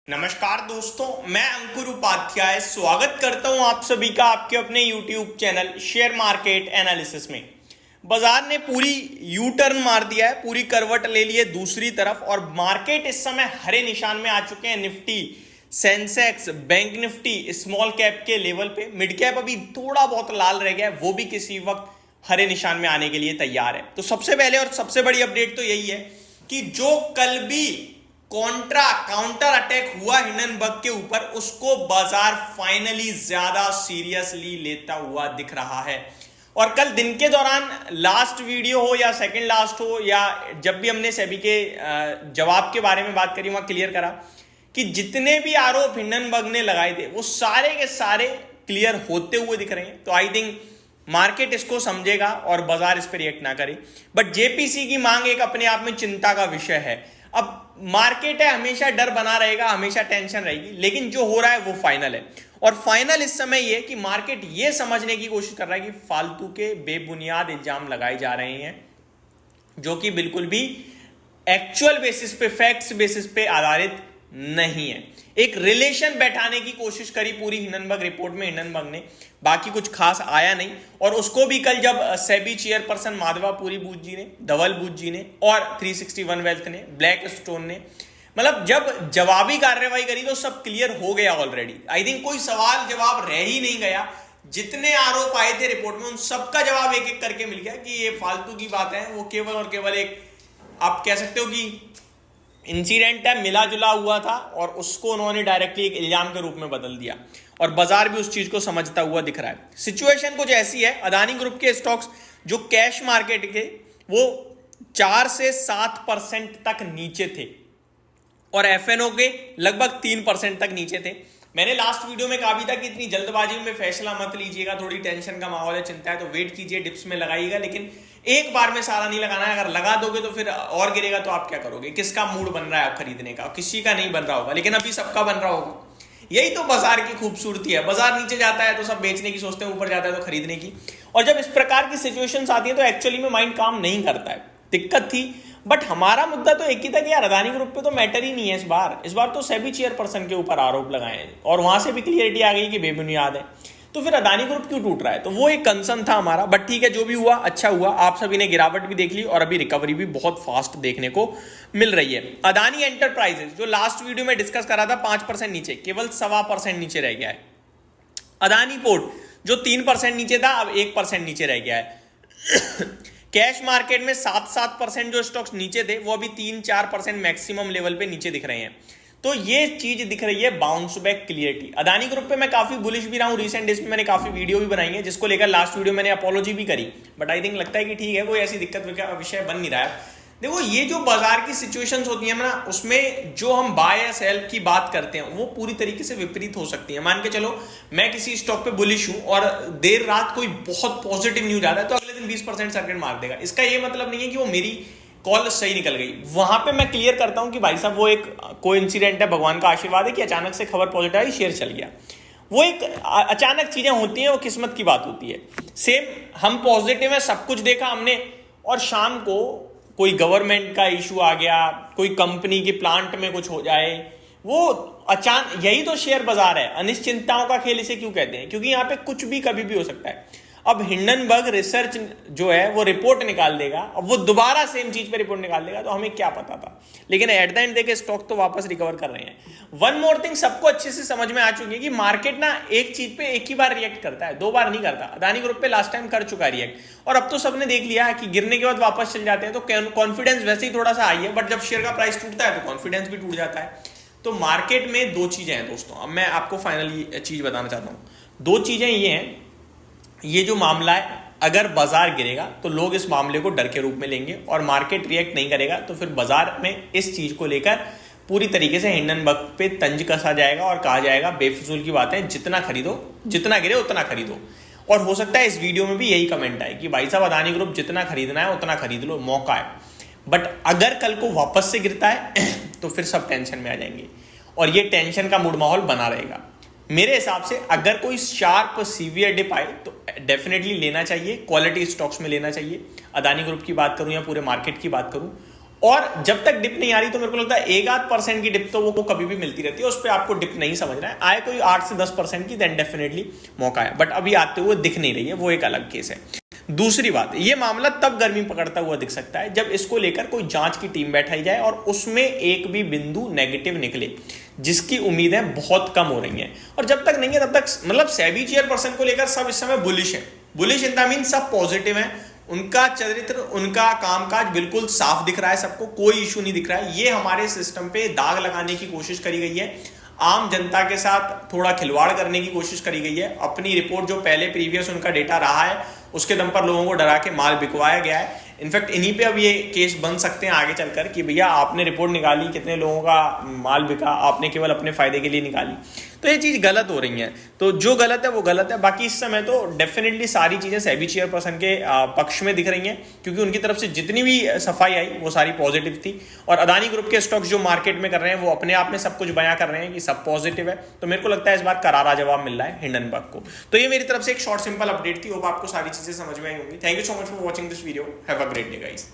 नमस्कार दोस्तों, मैं अंकुर उपाध्याय स्वागत करता हूं आप सभी का आपके अपने YouTube channel share market analysis में। बाजार ने पूरी यू टर्न मार दिया है, पूरी करवट ले ली है दूसरी तरफ और मार्केट इस समय हरे निशान में आ चुके हैं। Nifty, Sensex, bank Nifty small cap के लेवल पे, मिड कैप अभी थोड़ा बहुत लाल रह गया है, वो भी किसी वक्त हरे निशान में आने के लिए तैयार है। तो सबसे पहले और सबसे बड़ी अपडेट तो यही है कि जो कल भी काउंटर अटैक हुआ हिंडनबर्ग के ऊपर, उसको बाजार फाइनली ज्यादा सीरियसली लेता हुआ दिख रहा है। और कल दिन के दौरान लास्ट वीडियो हो या सेकंड लास्ट हो, या जब भी हमने सेबी के जवाब के बारे में बात करी, वहां क्लियर करा कि जितने भी आरोप हिंडनबर्ग ने लगाए थे वो सारे के सारे क्लियर होते हुए दिख रहे हैं। तो आई थिंक मार्केट इसको समझेगा और बाजार इस पर रिएक्ट ना करे। बट जेपीसी की मांग एक अपने आप में चिंता का विषय है। अब मार्केट है, हमेशा डर बना रहेगा, हमेशा टेंशन रहेगी, लेकिन जो हो रहा है वो फाइनल है। और फाइनल इस समय ये कि मार्केट ये समझने की कोशिश कर रहा है कि फालतू के बेबुनियाद इल्जाम लगाए जा रहे हैं जो कि बिल्कुल भी एक्चुअल बेसिस पे, फैक्ट्स बेसिस पे आधारित नहीं है। एक रिलेशन बैठाने की कोशिश करी पूरी हिंडनबर्ग रिपोर्ट में हिंडनबर्ग ने, बाकी कुछ खास आया नहीं। और उसको भी कल जब सेबी चेयरपर्सन माधवापुरी बूथ जी ने, धवल बूथ जी ने और 361 वेल्थ ने, ब्लैक स्टोन ने, मतलब जब जवाबी कार्रवाई करी तो सब क्लियर हो गया ऑलरेडी। आई थिंक कोई सवाल जवाब रह ही नहीं गया। जितने आरोप आए थे रिपोर्ट में उन सबका जवाब एक एक करके मिल गया कि ये फालतू की बात है, वो केवल और केवल एक, आप कह सकते हो कि इंसिडेंट है, मिला जुला हुआ था और उसको उन्होंने डायरेक्टली एक इल्जाम के रूप में बदल दिया। और बाजार भी उस चीज को समझता हुआ दिख रहा है। सिचुएशन कुछ ऐसी है, अदानी ग्रुप के स्टॉक्स जो कैश मार्केट के, वो 4 से 7% तक नीचे थे और एफएनओ के लगभग 3% तक नीचे थे। मैंने लास्ट वीडियो में कहा भी था कि इतनी जल्दबाजी में फैसला मत लीजिएगा, थोड़ी टेंशन का माहौल है, चिंता है, तो वेट कीजिए, डिप्स में लगाइएगा, लेकिन एक बार में सारा नहीं लगाना है। अगर लगा दोगे तो फिर और गिरेगा तो आप क्या करोगे? किसका मूड बन रहा है आप खरीदने का? किसी का नहीं बन रहा होगा, लेकिन अभी सबका बन रहा होगा। यही तो बाजार की खूबसूरती है। बाजार नीचे जाता है तो सब बेचने की सोचते हैं, ऊपर जाता है तो खरीदने की। और जब इस प्रकार की सिचुएशंस आती है तो एक्चुअली में माइंड काम नहीं करता है। दिक्कत थी, बट हमारा मुद्दा तो एक ही था कि यार अदानी ग्रुप पे तो मैटर ही नहीं है इस बार तो सेबी चेयरपर्सन के ऊपर आरोप लगाए हैं और वहां से भी क्लियरिटी आ गई कि बेबुनियाद है। तो फिर अदानी ग्रुप क्यों टूट रहा है? तो वो एक कंसर्न था हमारा। बट ठीक है, जो भी हुआ अच्छा हुआ। आप सभी ने गिरावट भी देख ली और अभी रिकवरी भी बहुत फास्ट देखने को मिल रही है। अदानी एंटरप्राइजेस जो लास्ट वीडियो में डिस्कस करा था 5% नीचे, केवल 1.25% नीचे रह गया है। अदानी पोर्ट जो 3% नीचे था अब 1% नीचे रह गया है। कैश मार्केट में 7% जो स्टॉक्स नीचे थे वो अभी 3-4% मैक्सिमम लेवल पे नीचे दिख रहे हैं। तो ये चीज दिख रही है bounce back clarity. Adani group पे मैं काफी बुलिश भी रहा हूं। रिसेंट डेज में मैंने काफी वीडियो भी बनाई है जिसको लेकर लास्ट वीडियो मैंने अपॉलॉजी भी करी। बट आई थिंक लगता है कि ठीक है, कोई ऐसी दिक्कत विषय बन नहीं रहा है। देखो, ये जो बाजार की सिचुएशंस होती है ना, उसमें जो हम बाय या सेल की बात करते हैं वो पूरी तरीके से विपरीत हो सकती है। मान के चलो मैं किसी स्टॉक पे बुलिश हूं और देर रात कोई बहुत पॉजिटिव न्यूज आता है तो अगले दिन 20% सर्किट मार देगा। इसका ये मतलब नहीं है कि वो मेरी कॉल सही निकल गई। वहां पे मैं क्लियर करता हूं कि भाई साहब वो एक कोइंसिडेंट है, भगवान का आशीर्वाद है कि अचानक से खबर पॉजिटिव आई, शेयर चल गया। वो एक अचानक चीजें होती हैं, वो किस्मत की बात होती है। सेम हम पॉजिटिव है, सब कुछ देखा हमने और शाम को कोई गवर्नमेंट का इशू आ गया, कोई कंपनी की प्लांट में कुछ हो जाए, वो अचानक, यही तो शेयर बाजार है। अनिश्चितताओं का खेल इसे क्यों कहते हैं? क्योंकि यहां पे कुछ भी कभी भी हो सकता है। अब हिंडनबर्ग रिसर्च जो है वो रिपोर्ट निकाल देगा, अब वो दोबारा सेम चीज पे रिपोर्ट निकाल देगा, तो हमें क्या पता था। लेकिन एट द एंड देखे स्टॉक तो वापस रिकवर कर रहे हैं। वन मोर थिंग सबको अच्छे से समझ में आ चुकी है कि मार्केट ना एक चीज पे एक ही बार रिएक्ट करता है, 2 बार नहीं करता। अदानी ग्रुप पे लास्ट टाइम कर चुका है रिएक्ट और अब तो सबने देख लिया है कि गिरने के बाद वापस चल जाते हैं। तो कॉन्फिडेंस वैसे ही थोड़ा सा आई है, बट जब शेयर का प्राइस टूटता है तो कॉन्फिडेंस भी टूट जाता है। तो मार्केट में 2 चीजें हैं दोस्तों। अब मैं आपको फाइनली चीज बताना चाहता हूं। 2 चीजें ये हैं, ये जो मामला है, अगर बाजार गिरेगा तो लोग इस मामले को डर के रूप में लेंगे और मार्केट रिएक्ट नहीं करेगा तो फिर बाजार में इस चीज को लेकर पूरी तरीके से हिंडनबर्ग पे तंज कसा जाएगा और कहा जाएगा बेफिजूल की बातें, जितना खरीदो, जितना गिरे उतना खरीदो। और हो सकता है इस वीडियो में भी यही कमेंट आए कि भाई साहब अदानी ग्रुप जितना खरीदना है उतना खरीद लो, मौका है। बट अगर कल को वापस से गिरता है तो फिर सब टेंशन में आ जाएंगे और ये टेंशन का मूड माहौल बना रहेगा। मेरे हिसाब से अगर कोई शार्प सीवियर डिप आए तो डेफिनेटली लेना चाहिए, क्वालिटी स्टॉक्स में लेना चाहिए। अदानी ग्रुप की बात करूं या पूरे मार्केट की बात करूं, और जब तक डिप नहीं आ रही तो मेरे को लगता है 1-8% की डिप तो वो कभी भी मिलती रहती है, उस पर आपको डिप नहीं समझना है। आए कोई 8 से 10% की, देन डेफिनेटली मौका है, बट अभी आते हुए दिख नहीं रही है, वो एक अलग केस है। दूसरी बात, ये मामला तब गर्मी पकड़ता हुआ दिख सकता है जब इसको लेकर कोई जांच की टीम बैठाई जाए और उसमें एक भी बिंदु नेगेटिव निकले, जिसकी उम्मीदें बहुत कम हो रही हैं। और जब तक नहीं है तब तक मतलब सेबी चेयरपर्सन को लेकर सब इस समय बुलिश है। बुलिश इन द मीन सब पॉजिटिव है, उनका चरित्र, उनका कामकाज बिल्कुल साफ दिख रहा है, सबको कोई इशू नहीं दिख रहा है। ये हमारे सिस्टम पे दाग लगाने की कोशिश करी गई है, आम जनता के साथ थोड़ा खिलवाड़ करने की कोशिश करी गई है। अपनी रिपोर्ट जो पहले प्रीवियस उनका डेटा रहा है उसके दम पर लोगों को डरा के माल बिकवाया गया है। इनफैक्ट इन्हीं पे अब ये केस बन सकते हैं आगे चलकर कि भैया आपने रिपोर्ट निकाली, कितने लोगों का माल बिका, आपने केवल अपने फायदे के लिए निकाली। तो ये चीज गलत हो रही है, तो जो गलत है वो गलत है। बाकी इस समय तो डेफिनेटली सारी चीजें सेबी चेयरपर्सन के पक्ष में दिख रही हैं, क्योंकि उनकी तरफ से जितनी भी सफाई आई वो सारी पॉजिटिव थी। और अदानी ग्रुप के स्टॉक्स जो मार्केट में कर रहे हैं वो अपने आप में सब कुछ बयां कर रहे हैं कि सब पॉजिटिव है। तो मेरे को लगता है इस बार करारा जवाब मिल रहा है हिंडनबर्ग को। तो ये मेरी तरफ से एक शॉर्ट सिंपल अपडेट थी, होप आपको सारी चीजें समझ में आई होंगी। Thank you so much for watching this video, have a great day guys.